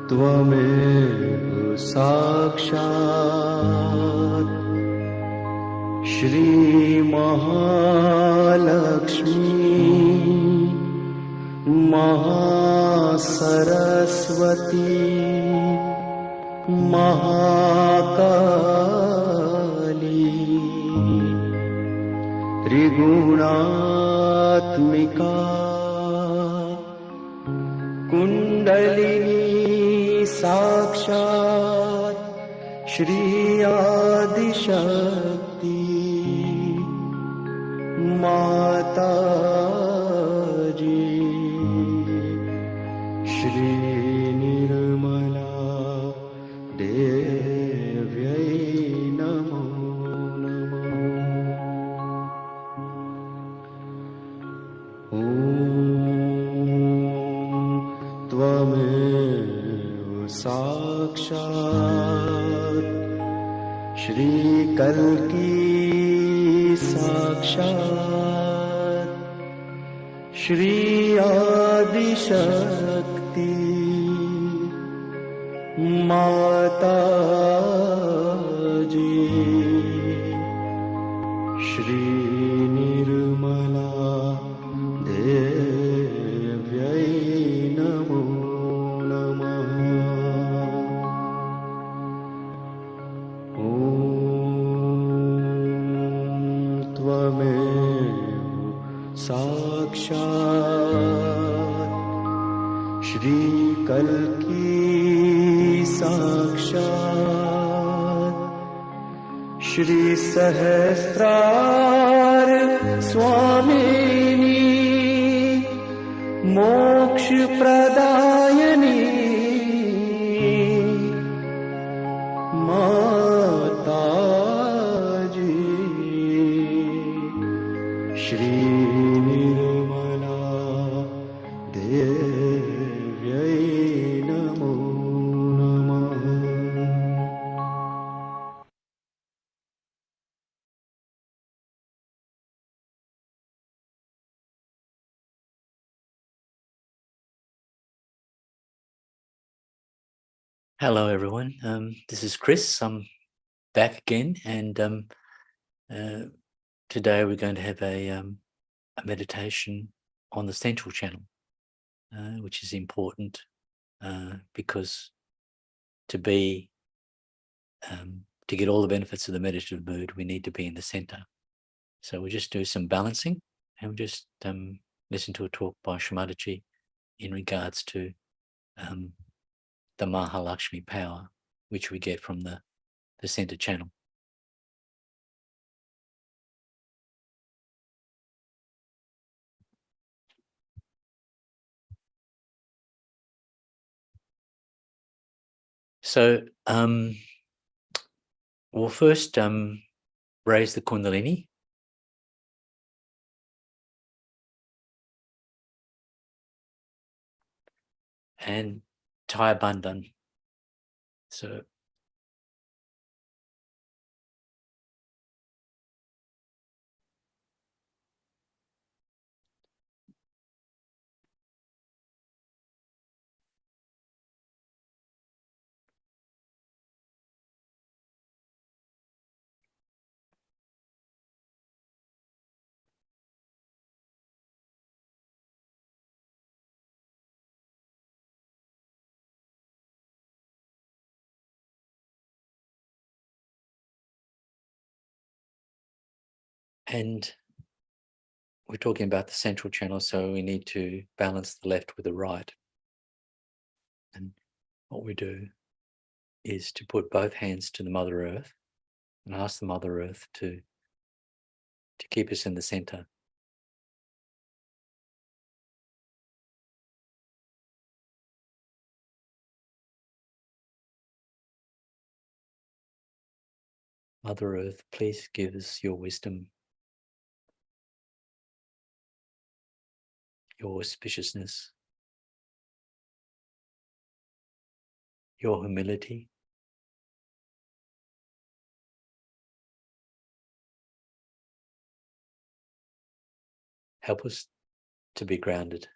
त्वमेव साक्षात् श्री महालक्ष्मी महासरस्वती महाकाली त्रिगुणात्मिका कुंडलिनी साक्षात् श्री आदिशक्ति माताजी श्री निर्मला देव्यै नमो नमः। ॐ त्वमेव साक्षात् श्री कल्की साक्षात् श्री आदिशक्ति माताजी श्री निर्मला देव्यै नमो नमः। ॐ त्वमेव साक्षात् श्री कल्की साक्षात् श्री सहस्रार स्वामिनी मोक्ष प्रदायिनी माताजी श्री निर्मला देव्यै नमो नमः। Hello, everyone. This is Chris. I'm back again, and today we're going to have a meditation on the central channel, which is important because to get all the benefits of the meditative mood, we need to be in the center. So we'll just do some balancing, and we'll just listen to a talk by Shri Mataji in regards to the Mahalakshmi power, which we get from the center channel. So we'll first raise the Kundalini. And tie a bandhan. So and we're talking about the central channel, so we need to balance the left with the right. And what we do is to put both hands to the Mother Earth and ask the Mother Earth to keep us in the center. Mother Earth, please give us your wisdom, your auspiciousness, your humility. Help us to be grounded,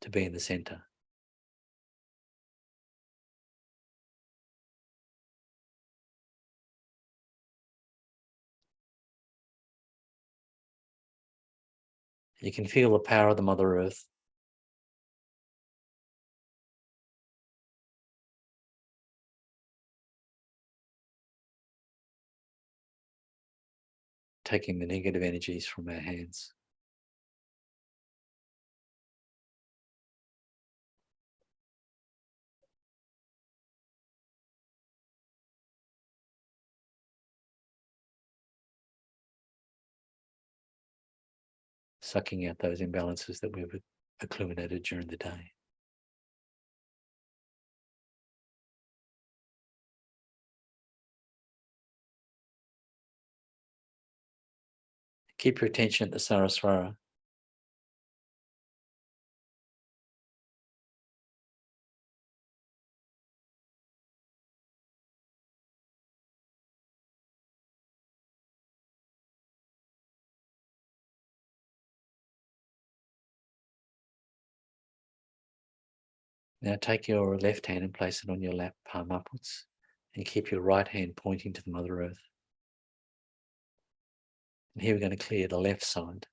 to be in the center. You can feel the power of the Mother Earth taking the negative energies from our hands. Sucking out those imbalances that we've accumulated during the day. Keep your attention at the Saraswara. Now take your left hand and place it on your lap, palm upwards, and keep your right hand pointing to the Mother Earth. And here we're going to clear the left side,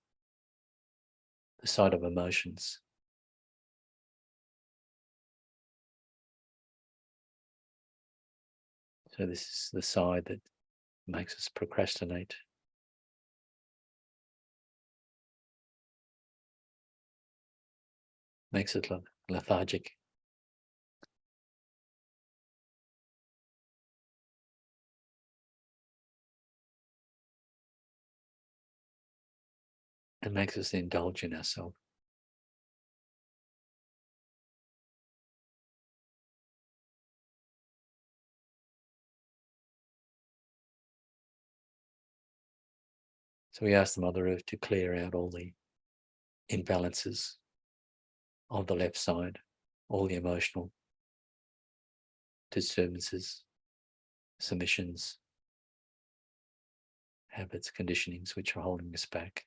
the side of emotions. So this is the side that makes us procrastinate. Makes it lethargic. And makes us indulge in ourselves. So we ask the Mother Earth to clear out all the imbalances of the left side, all the emotional disturbances, submissions, habits, conditionings which are holding us back.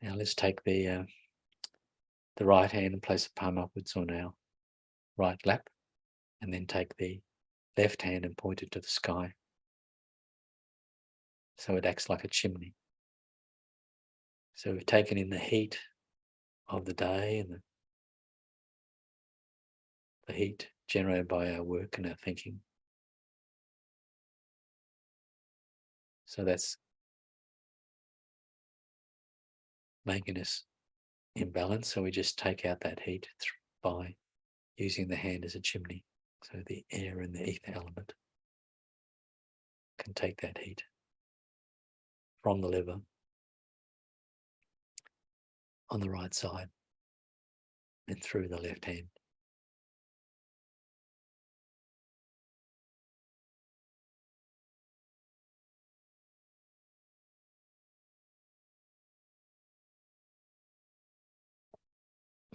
Now let's take the right hand and place the palm upwards on our right lap, and then take the left hand and point it to the sky. So it acts like a chimney. So we've taken in the heat of the day and the heat generated by our work and our thinking. So that's making us imbalance. So we just take out that heat by using the hand as a chimney. So the air and the ether element can take that heat from the liver on the right side and through the left hand.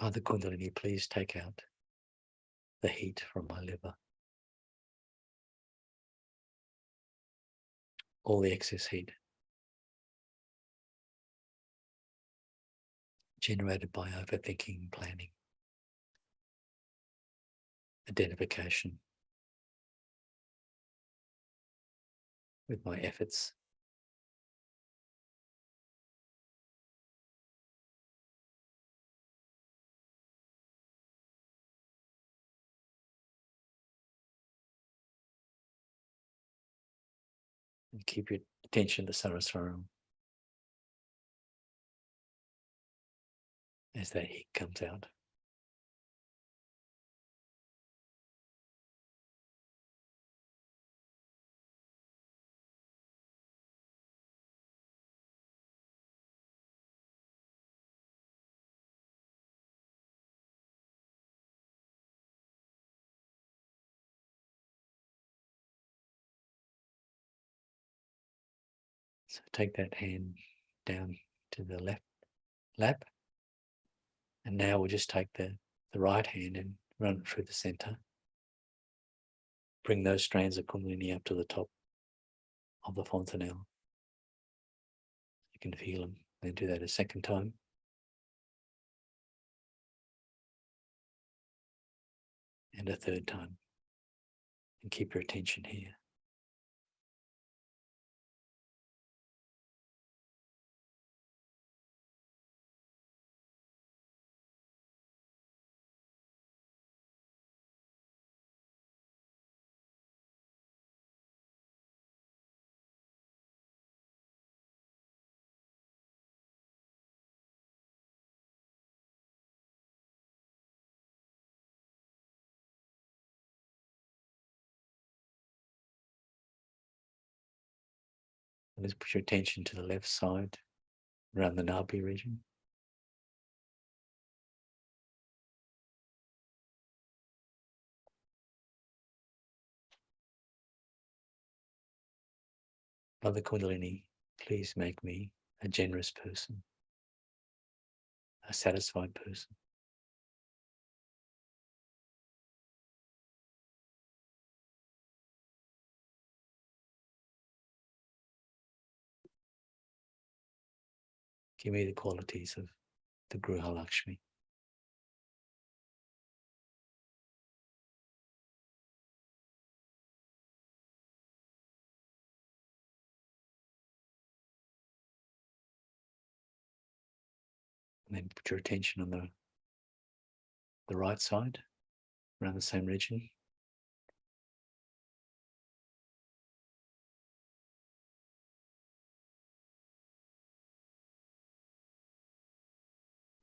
Mother Kundalini, please take out the heat from my liver, all the excess heat generated by overthinking, planning, identification with my efforts. And keep your attention to Saraswaram as that heat comes out. So take that hand down to the left lap. And now we'll just take the right hand and run it through the center. Bring those strands of Kundalini up to the top of the fontanelle. You can feel them. Then do that a second time. And a third time. And keep your attention here. And let's put your attention to the left side, around the Nabi region. Mother Kundalini, please make me a generous person, a satisfied person. Give me the qualities of the Gruha Lakshmi. And then put your attention on the right side, around the same region.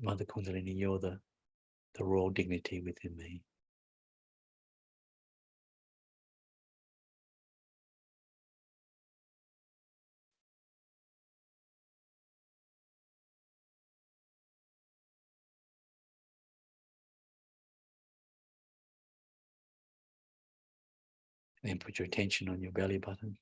Mother Kundalini, you're the raw dignity within me. Then put your attention on your belly button.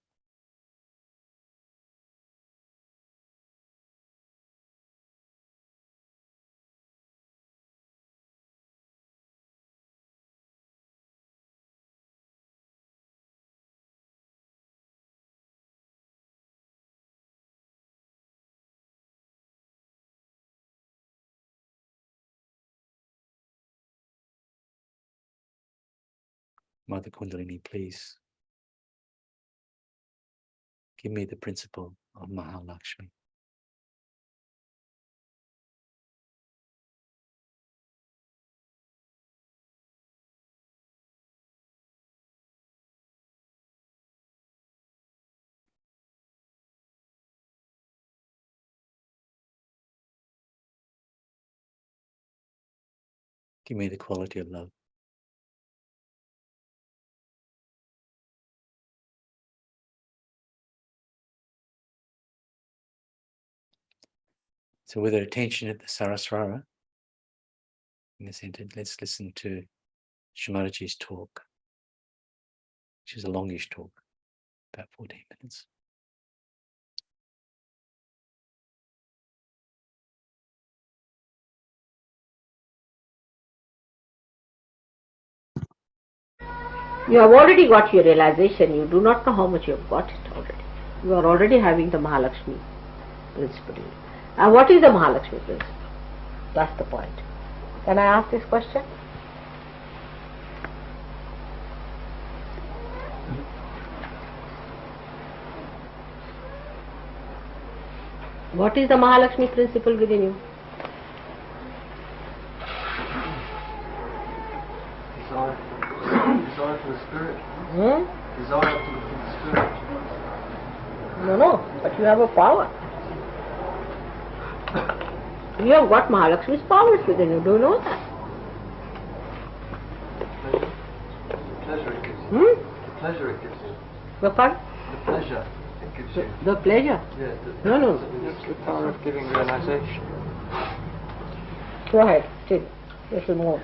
Mother Kundalini, please give me the principle of Mahalakshmi. Give me the quality of love. So with our attention at the Saraswara in the center, let's listen to Shri Mataji's talk, which is a longish talk, about 14 minutes. You have already got your realization. You do not know how much you have got it already. You are already having the Mahalakshmi principle. And what is the Mahalakshmi principle? That's the point. Can I ask this question? What is the Mahalakshmi principle within you? Desire for the spirit. Desire for the spirit. No, but you have a power. You have got Mahalakshmi's powers within you. Do you know that? The pleasure it gives you. The pleasure it gives you. The fun? The pleasure it gives you. The pleasure? Yeah. No. It's the power of giving realization. Go ahead, still. Little more.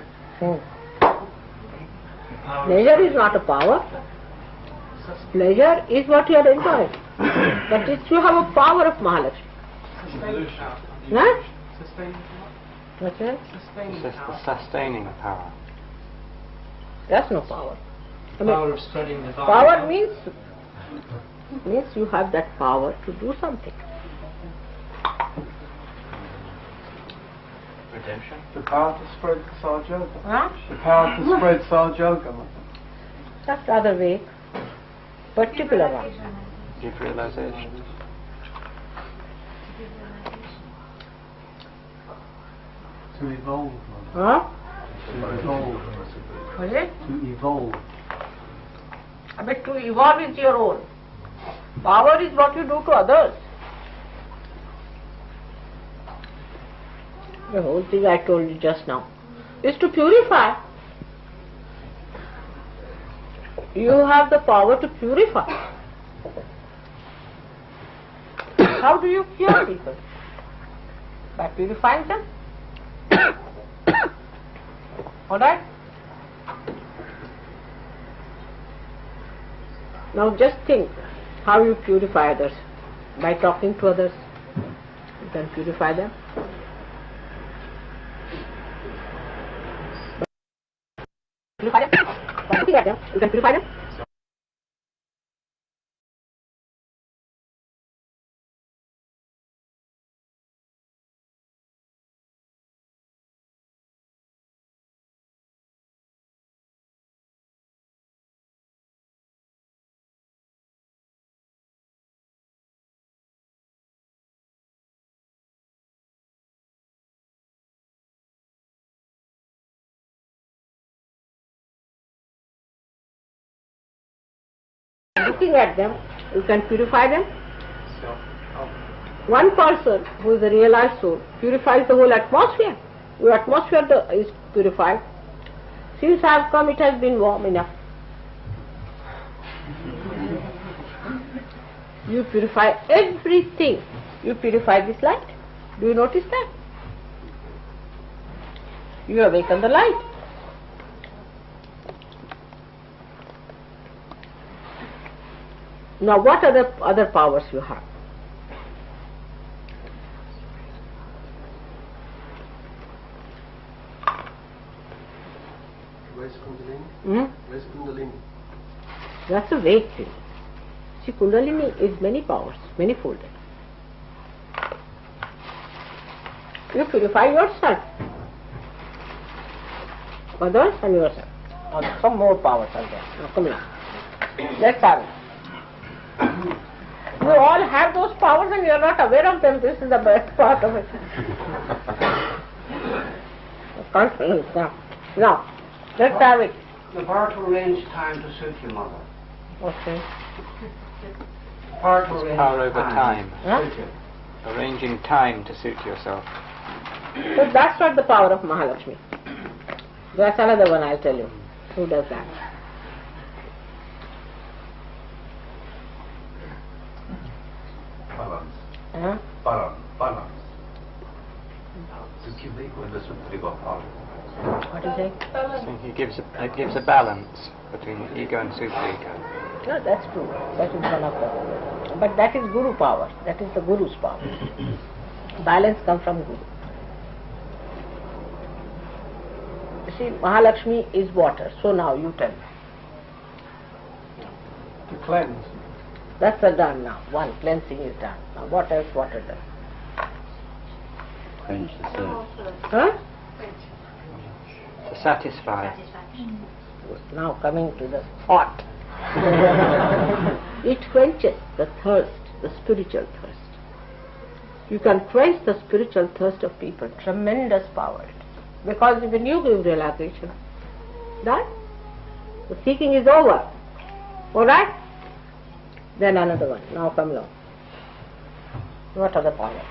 Pleasure is not a power. Pleasure is what you are enjoying. That is, you have a power of Mahalakshmi. Huh? What's that? It's just the sustaining power. That's no power. I mean, Power of studying the power means you have that power to do something. redemption. The power to spread Sahaja Yoga. Huh? The power to spread Sahaja Yoga. That's the other way. Particular one. Give realization. To evolve. Huh? To evolve. What is it? To evolve. But to evolve is your own. Power is what you do to others. The whole thing I told you just now is to purify. You have the power to purify. How do you cure people? By purifying them. Alright? Now just think how you purify others. By talking to others, you can purify them. Purify them. By looking at them, you can purify them. Looking at them, you can purify them. One person who is a realized soul purifies the whole atmosphere. Your atmosphere is purified. Since I have come, it has been warm enough. You purify everything. You purify this light. Do you notice that? You awaken the light. Now what other powers you have? Where's Kundalini? Where's Kundalini? That's a vague thing. See, Kundalini is many powers, many-folded. You purify yourself, others and yourself. Now, some more powers are there. Now come along. Let's have it. You all have those powers and you are not aware of them. This is the best part of it. Confidence. Now, let's have it. The power to arrange time to suit your mother. Okay. Power to arrange Power over time. Huh? Suit you. Arranging time to suit yourself. So that's not the power of Mahalakshmi. That's another one I'll tell you. Who does that? Balance. Huh? Balance. What is it? He gives a balance between ego and superego. No, that's true. That is one of them. But that is Guru power. That is the Guru's power. Balance comes from Guru. You see, Mahalakshmi is water. So now you tell me. To cleanse. That's done now. One cleansing is done. Now what else water does? Quench the thirst. Huh? To satisfy. Now coming to the hot. It quenches the thirst, the spiritual thirst. You can quench the spiritual thirst of people. Tremendous power. Because when you give realization, that the seeking is over. Alright? Then another one. Now come along. What are the power?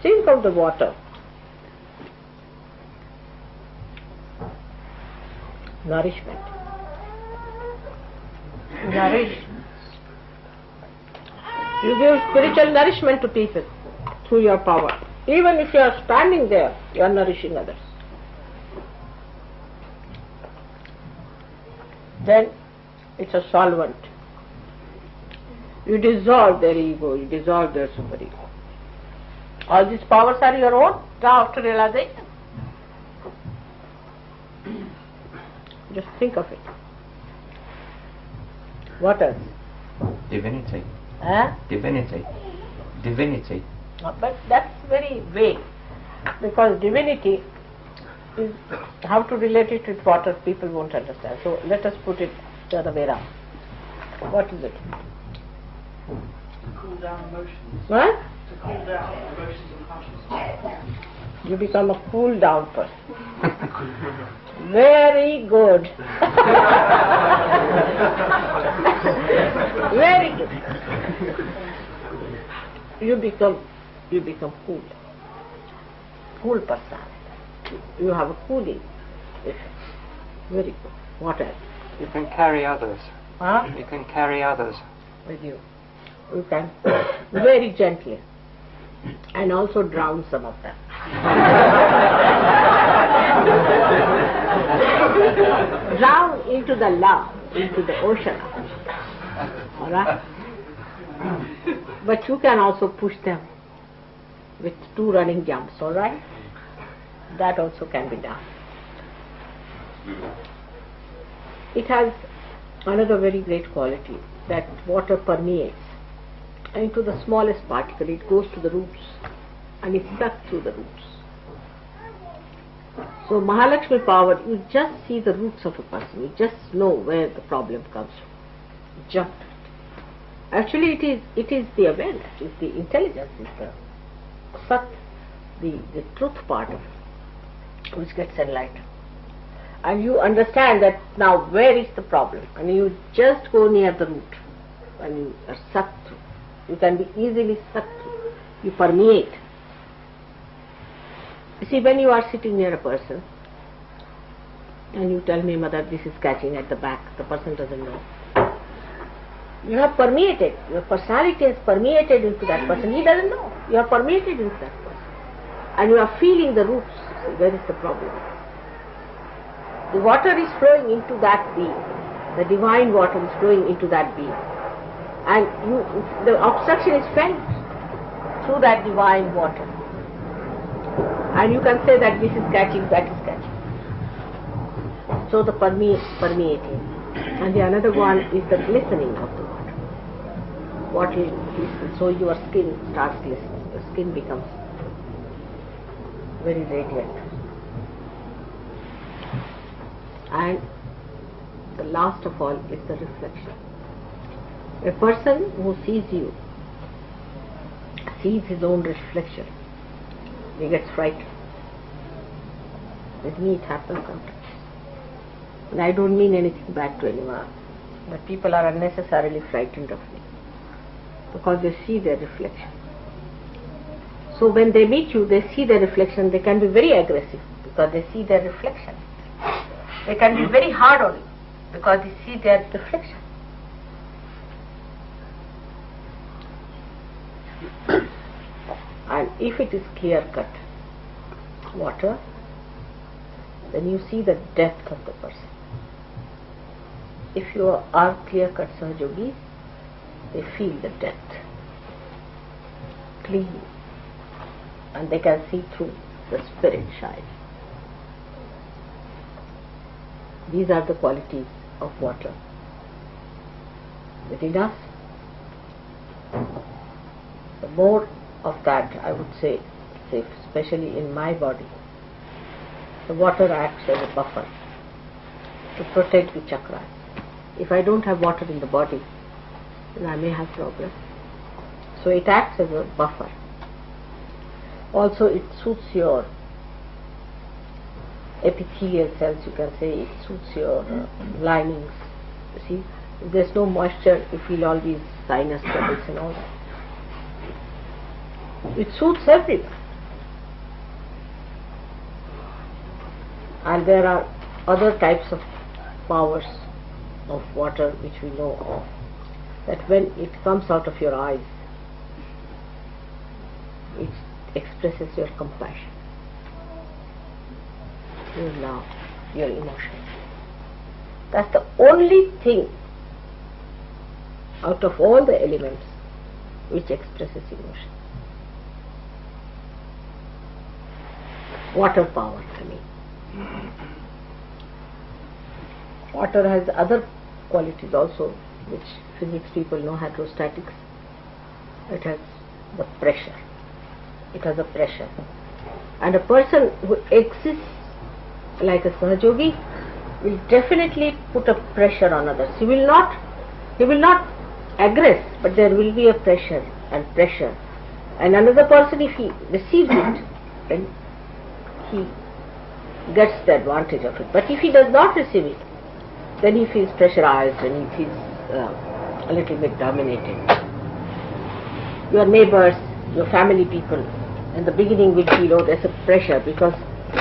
Think of the water. Nourishment. Nourish. You give spiritual nourishment to people through your power. Even if you are standing there, you are nourishing others. Then it's a solvent. You dissolve their ego, you dissolve their superego. All these powers are your own now after realization. Just think of it. What else? Divinity. Huh? Divinity. Divinity. But that's very vague. Because divinity is how to relate it with water, people won't understand. So let us put it the other way around. What is it? To cool down emotions. What? To cool down emotions and consciousness. You become a cool down person. Very good. Very good. You become cool. Cool personality. You have a cooling effect. Very good. What else? You can carry others. Huh? You can carry others. With you. You can very gently. And also drown some of them. Drown into the love, into the ocean. Alright? But you can also push them with 2 running jumps, alright? That also can be done. It has another very great quality, that water permeates into the smallest particle. It goes to the roots and it sucks through the roots. So Mahalakshmi power, you just see the roots of a person, you just know where the problem comes from. Jump to it. Actually it is the awareness, it's the intelligence, it's the sat, the truth part of it, which gets enlightened. And you understand that now where is the problem, and you just go near the root and you are sucked through. You can be easily sucked through. You permeate. You see, when you are sitting near a person and you tell me, Mother, this is catching at the back, the person doesn't know. You have permeated, your personality has permeated into that person. He doesn't know. You have permeated into that person. And you are feeling the roots. So where is the problem? The water is flowing into that being. The divine water is flowing into that being. And the obstruction is felt through that divine water. And you can say that this is catching, that is catching. So the permeating. And the another one is the glistening of the water. What is glisten? So your skin starts glistening. Your skin becomes very radiant. And the last of all is the reflection. A person who sees you sees his own reflection. He gets frightened. With me it happens sometimes. And I don't mean anything bad to anyone, but people are unnecessarily frightened of me because they see their reflection. So when they meet you, they see their reflection. They can be very aggressive because they see their reflection. They can be very hard on you because they see their reflection. if it is clear cut water, then you see the depth of the person. If you are clear cut Sahaja Yogis, they feel the depth, clean, and they can see through the spirit shine. These are the qualities of water within us. The more of that, I would say, especially in my body, the water acts as a buffer to protect the chakras. If I don't have water in the body, then I may have problems. So it acts as a buffer. Also, it suits your epithelial cells, you can say. It suits your linings. You see, if there's no moisture, you feel all these sinus troubles and all that. It suits everyone. And there are other types of powers of water which we know of, that when it comes out of your eyes, it expresses your compassion, your love, your emotion. That's the only thing out of all the elements which expresses emotion. Water power, I mean. Water has other qualities also, which physics people know, hydrostatics. It has the pressure. It has a pressure. And a person who exists like a Sahaja Yogi will definitely put a pressure on others. He will not aggress, but there will be a pressure and pressure. And another person, if he receives it, then he gets the advantage of it. But if he does not receive it, then he feels pressurized and he feels a little bit dominated. Your neighbors, your family people, in the beginning will feel, oh, there's a pressure, because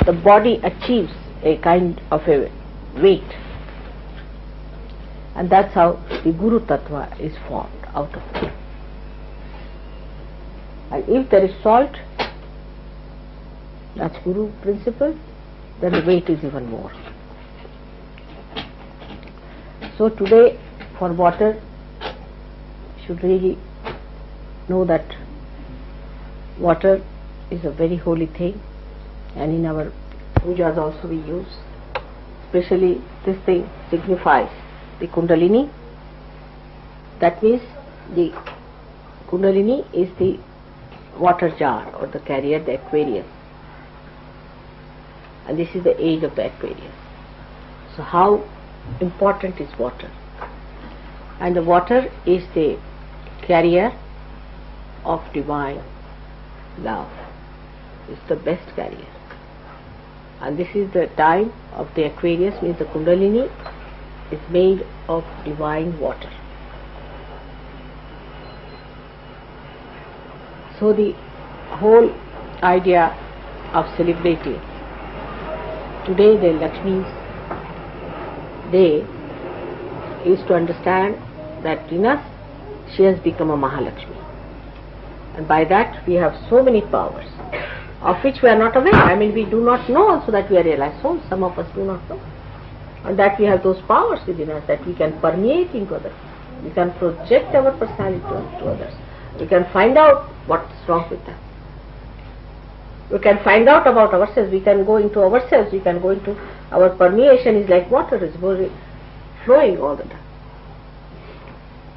the body achieves a kind of a weight. And that's how the Guru Tattva is formed out of it. And if there is salt, that's Guru principle, then the weight is even more. So today, for water, you should really know that water is a very holy thing, and in our pujas also we use. Especially this thing signifies the Kundalini. That means the Kundalini is the water jar or the carrier, the Aquarius. And this is the age of the Aquarius. So how important is water? And the water is the carrier of divine love. It's the best carrier. And this is the time of the Aquarius, means the Kundalini is made of divine water. So the whole idea of celebrating today the Lakshmi's day is to understand that in us she has become a Mahalakshmi. And by that we have so many powers of which we are not aware. I mean, we do not know also that we are realized souls. Some of us do not know. And that we have those powers within us that we can permeate into others. We can project our personality to others. We can find out what's wrong with them. We can find out about ourselves. We can go into ourselves. We can go into our permeation is like water, is flowing all the time.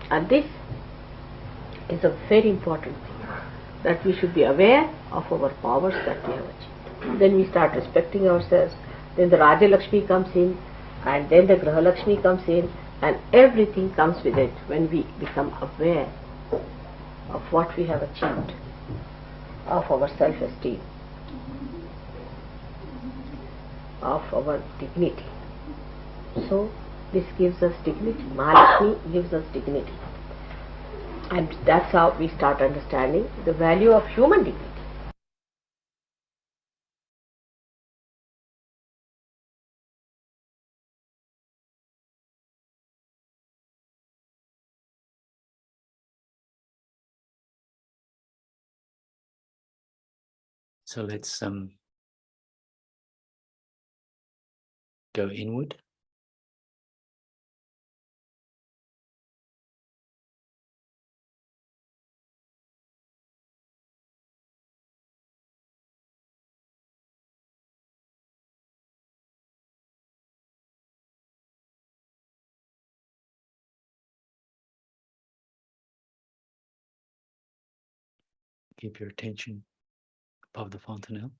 And this is a very important thing, that we should be aware of our powers that we have achieved. Then we start respecting ourselves. Then the Raja Lakshmi comes in, and then the Graha Lakshmi comes in, and everything comes with it when we become aware of what we have achieved, of our self-esteem, of our dignity. So this gives us dignity. Mahalakshmi gives us dignity. And that's how we start understanding the value of human dignity. So let's go inward. Keep your attention above the fontanelle.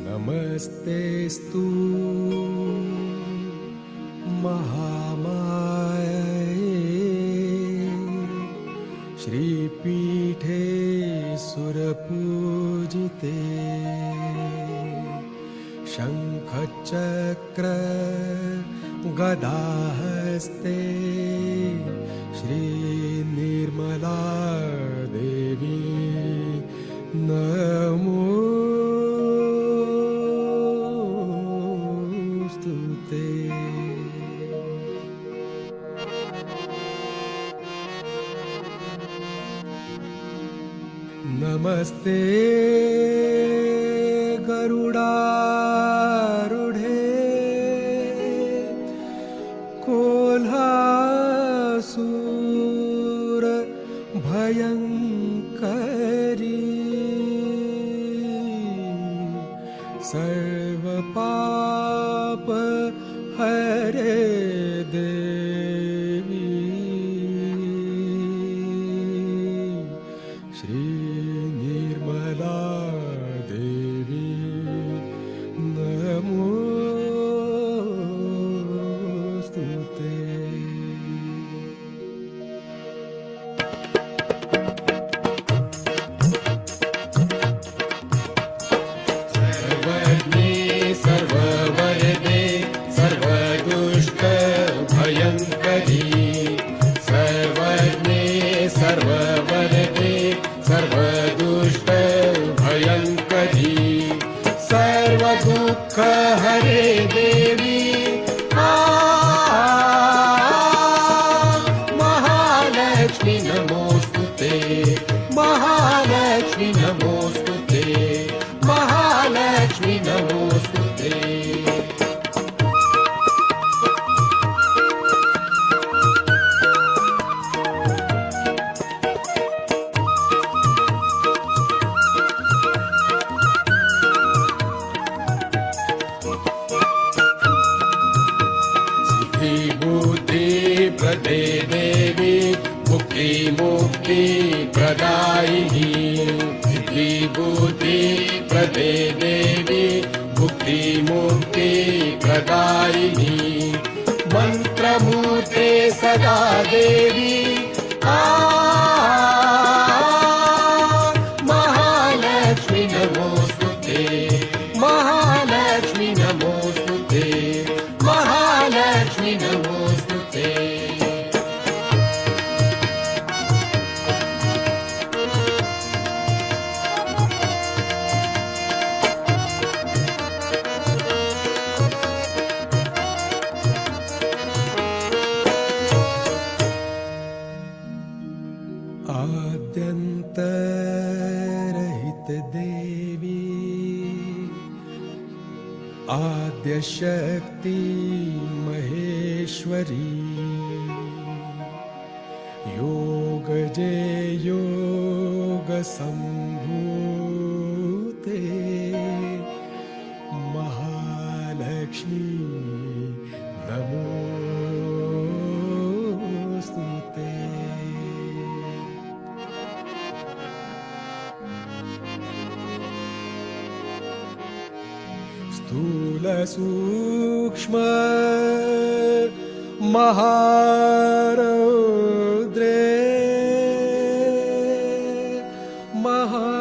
नमस्तेस्तु महामाये श्रीपीठे सुरपूजिते शङ्खचक्र गदाहस्ते श्रीनिर्मला देवी नमो नमस्ते गरुडारूढे कोल्हासूर भयङ्करी सर्वपाप हरे देवी श्री निर्मला देवी नमोस्तुते। सर्वज्ञे सर्ववरदे सर्वदुष्ट भयङ्करी सर्वज्ञे सर्ववरदे सर्वदुष्ट भयङ्करी सर्वदुःख हरे देवी महालक्ष्मी नमोस्तुते महालक्ष्मी नमोस्तुते महालक्ष्मी नमोस्तुते। प्रदे देवी मुक्ति मुक्ति प्रदायिनी सिद्धि बुद्धि प्रदे देवी मुक्ति मुक्ति प्रदायिनी मंत्रमूर्ते सदा देवी महालक्ष्मी नमोस्तुते महालक्ष्मी नमोस्तुते महालक्ष्मी नमोस्तुते। आद्यन्तरहित देवी आद्यशक्ति महेश्वरी योगजे योग सम्भूते महालक्ष्मी नमोस्तुते। स्थूल सूक्ष्म महारौद्रे महाशक्ति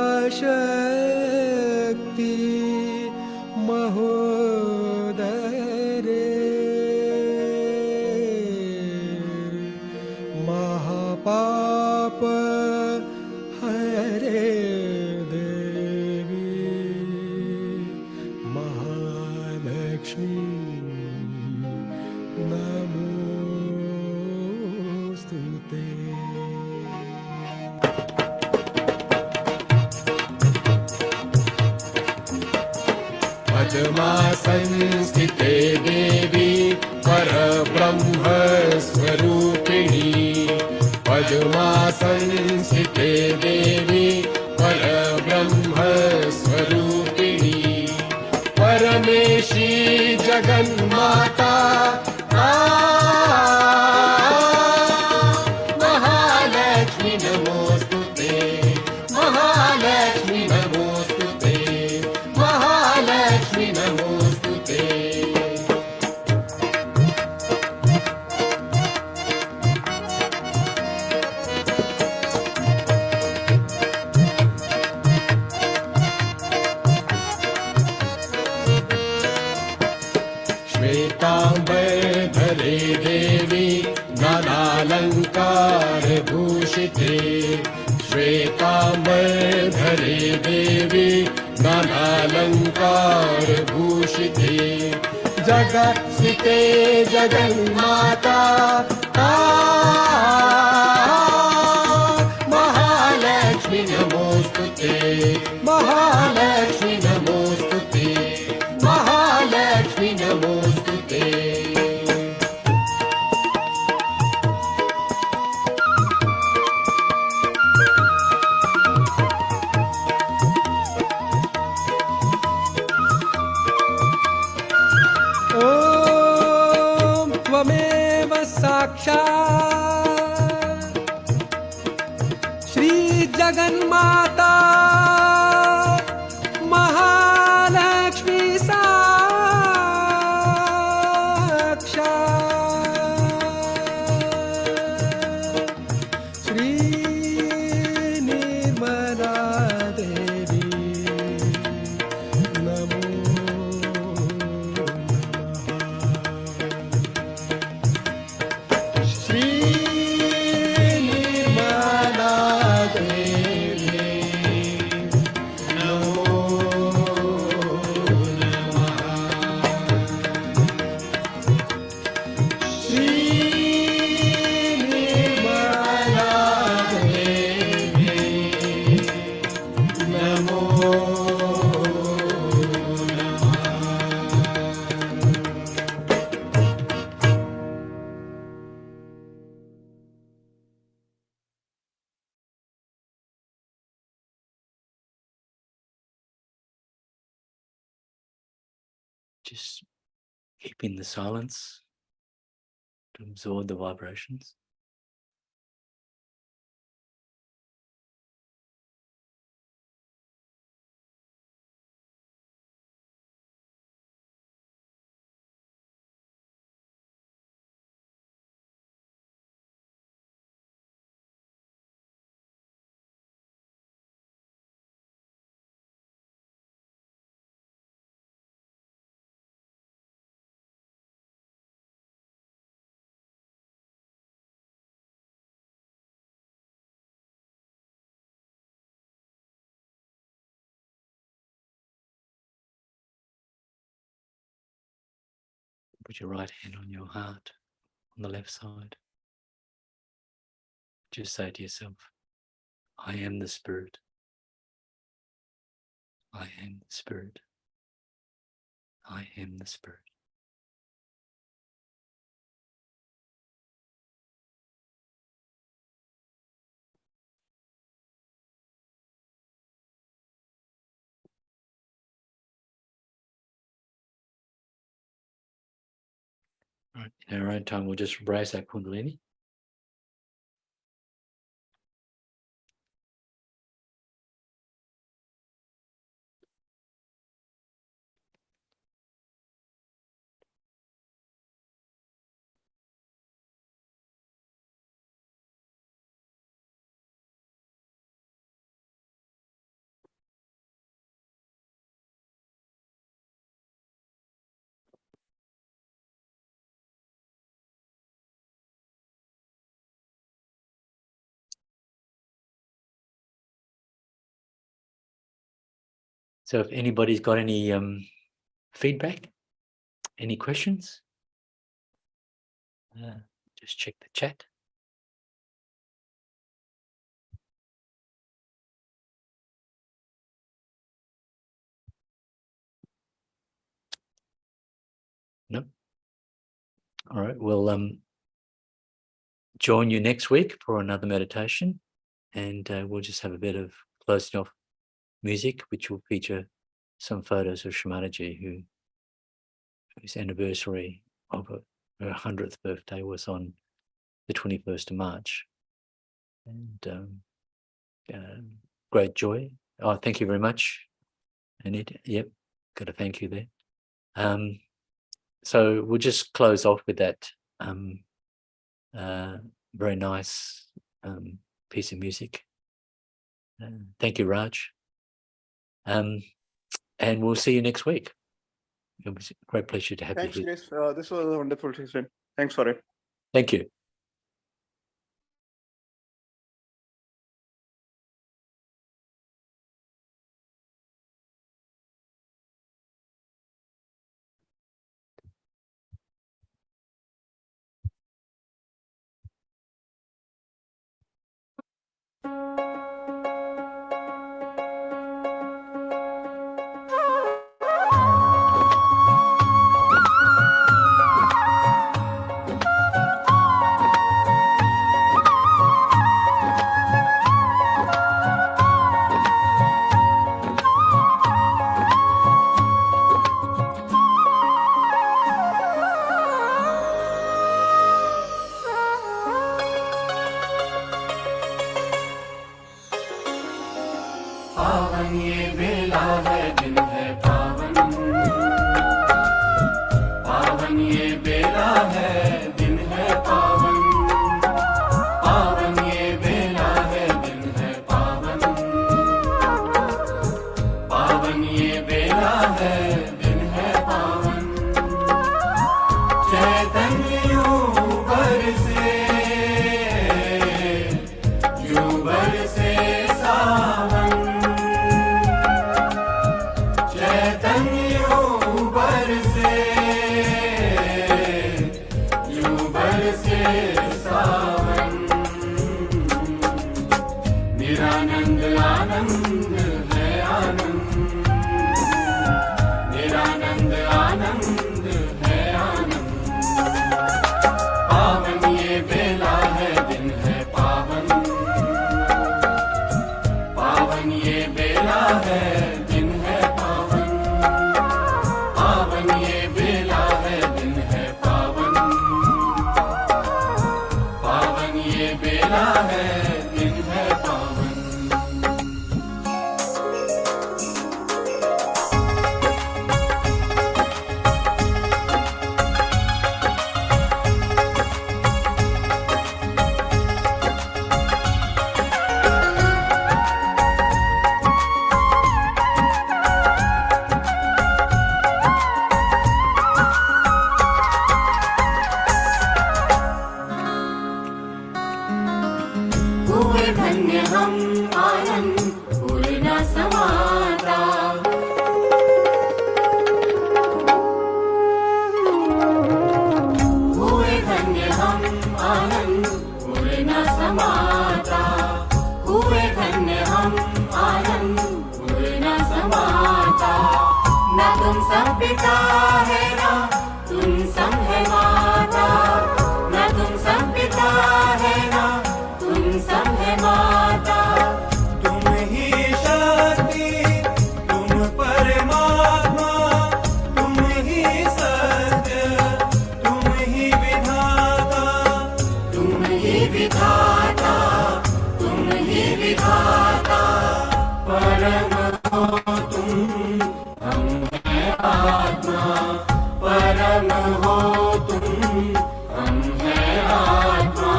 महोदरे महापाप हरे देवी महालक्ष्मी नमोस्तुते। पद्मासनस्थिते देवी परब्रह्म स्वरूपिणी पद्मासनस्थिते देवी परब्रह्म स्वरूपिणी परमेशी जगन्माता महालक्ष्मी नमोस्तुते महालक्ष्मी नमोस्तुते महालक्ष्मी नमोस्तुते। श्वेतांबरधरे देवी नानालंकार भूषिते श्वेतांबरधरे देवी नानालंकार भूषिते जगत्स्थिते जगन्माता महालक्ष्मी नमोस्तुते महालक्ष्मी नमोस्तुते महालक्ष्मी नमोस्तुते। ॐ त्वमेव साक्षात् श्री जगन्माता महालक्ष्मी साक्षात् श्री निर्मला देवी नमो श्री निर्मला देवी नमो श्री निर्मला देवी नमो Just keeping the silence to absorb the vibrations. Put your right hand on your heart on the left side. Just say to yourself, I am the Spirit. I am the Spirit. I am the Spirit. Right. In our own time, we'll just raise that Kundalini. So if anybody's got any feedback, any questions, just check the chat. No? All right, we'll join you next week for another meditation, and we'll just have a bit of closing off music, which will feature some photos of Shri Mataji, whose anniversary of her 100th birthday was on the 21st of March. And great joy. Oh, thank you very much, Anita. Yep, got to thank you there. So we'll just close off with that very nice piece of music. Thank you, Raj. And we'll see you next week. It was a great pleasure to have Thanks, you here. Chris. This was a wonderful session. Thanks for it. Thank you. पावन ये बेला है दिन है पावन, पावन ये बेला है दिन है पावन, पावन ये बेला है दिन है पावन, पावन ये बेला है दिन है पावन, चैतन्य यूं बरसे सावन, सावन, निरानंद आनंद है आनंद, निरानंद आनंद है आनंद, पावन ये बेला है दिन है पावन, पावन ये बेला है दिन है पावन, पावन ये बेला है दिन है पावन, पावन ये बेला है दिन है पावन। पिता है ना तुम सम है माता, ना तुम सम पिता है ना तुम सम है माता। तुम ही शक्ति तुम परमात्मा, तुम ही सत्य तुम ही विधाता, तुम ही विधाता तुम ही विधाता। परम हो तुम हम है आत्मा, परम हो तुम हम है आत्मा।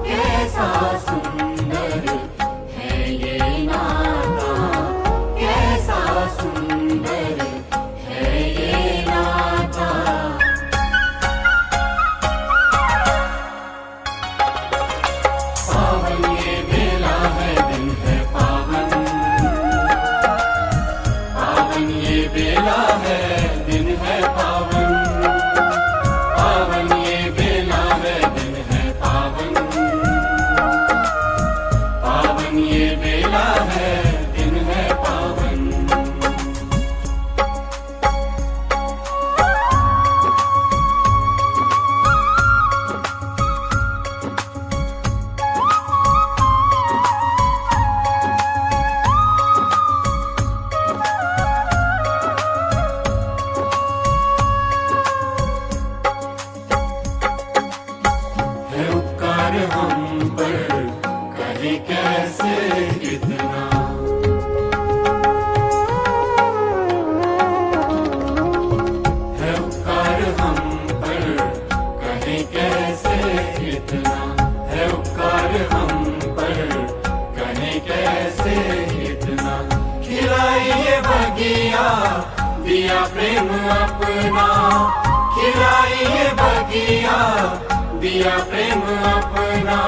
कैसा सुंदर है ये नाता, कैसा सुंदर है ये नाता। पावन ये बेला है दिन है पावन, पावन ये बेला है दिन है पावन, पावन ये बेला है दिन है पावन, पावन ये बेला है दिन है पावन। है उपकार हम पर कहे कैसे कितना, है उपकार हम पर कहे कैसे कितना, है उपकार हम पर कहे कैसे कितना। खिलाइए बगिया दिया प्रेम अपना, खिलाइए बगिया दिया प्रेम अपना।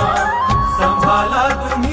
संभाला तुम्हें